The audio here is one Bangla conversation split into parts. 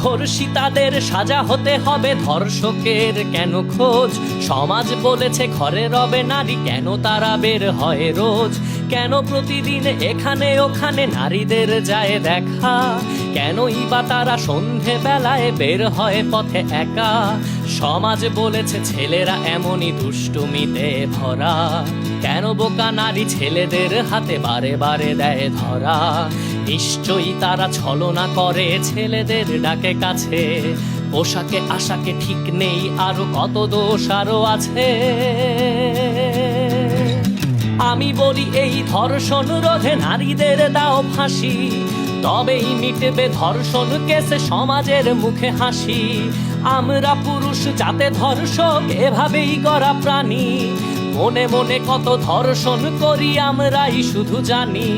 ধর্ষিতাদের সাজা হতে হবে, ধর্ষকের কেন খোঁজ? সমাজ বলেছে ঘরে রবে নারী, কেন তারা বের হয় রোজ? কেন প্রতিদিন এখানে ওখানে নারীদের যায় দেখা? কেনই বা তারা সন্ধে বেলায় বের হয় পথে একা? সমাজ বলেছে ছেলেরা এমনই দুষ্টুমিতে ভরা, কেন বোকা নারী ছেলেদের হাতে বারে বারে দেয় ধরা? নিশ্চয়ই তারা ছলনা করে ছেলেদের ডাকে কাছে, পোশাকে আশাকে ঠিক নেই, আরো কত দোষ আরো আছে। আমি বলি এই ধর্ষণ রোধে নারীদের দাও ফাঁসি, তবেই মিটবে ধর্ষণ কেসে সমাজের মুখে হাসি। আমরা পুরুষ যাতে ধর্ষক এভাবেই গড়া প্রাণী, মনে মনে কত ধর্ষণ করি আমরাই শুধু জানি।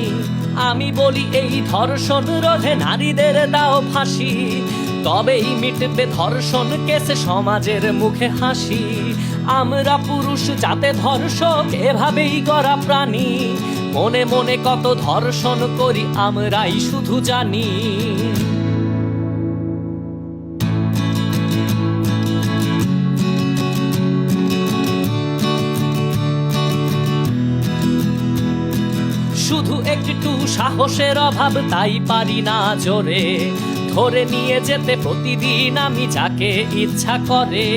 আমি বলি এই ধর্ষণ রোধে নারীদের দাও ফাঁসি, তবেই মিটবে ধর্ষণ কেসে সমাজের মুখে হাসি। আমরা পুরুষ যাতে ধর্ষক এভাবেই গড়া প্রাণী, মনে মনে কত ধর্ষণ করি আমরাই শুধু জানি। শুধু একটু সাহসের অভাব, তাই পারি না জোরে ধরে নিয়ে যেতে প্রতিদিন আমি যাকে ইচ্ছা করে।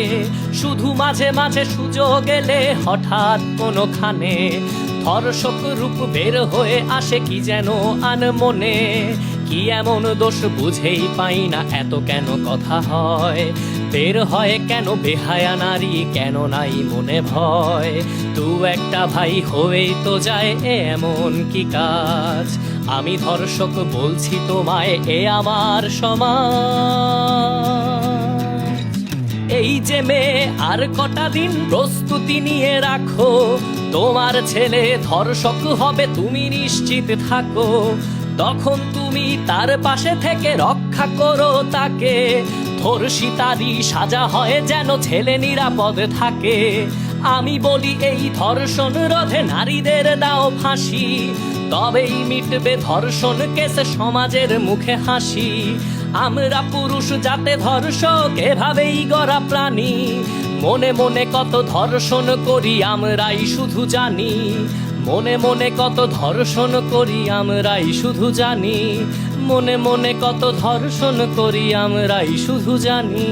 শুধু মাঝে মাঝে সুযোগ এলে হঠাৎ কোনোখানে ধর্ষক রূপ বের হয়ে আসে কি যেন আনমনে। কি এমন দোষ বুঝেই পাই না, এত কেন কথা হয়? বের হয় কেন বেহায়া নারী, কেন নাই মনে ভয়? দু একটা ভাই হয়েই তো যায়, এমন কি কাজ? আমি ধর্ষক বলছি তোমায়, এ আমার সমাজ। এই যে মেয়ে আর কটা দিন প্রস্তুতি নিয়ে রাখো, তোমার ছেলে ধর্ষক হবে তুমি নিশ্চিত থাকো। তখন তুমি তার পাশে থেকে রক্ষা করো তাকে, ধর্ষিতারই সাজা হয় যেন ছেলে নিরাপদ থাকে। আমি বলি এই ধর্ষণ রোধে নারীদের দাও ফাঁসি, তবেই মিটবে ধর্ষণ কেসে সমাজের মুখে হাসি। আমরা পুরুষ যাতে ধর্ষক এভাবেই গড়া প্রাণী, মনে মনে কত ধর্ষণ করি আমরাই শুধু জানি। মনে মনে কত ধর্ষণ করি আমরাই শুধু জানি। মনে মনে কত ধর্ষণ করি আমরাই শুধু জানি।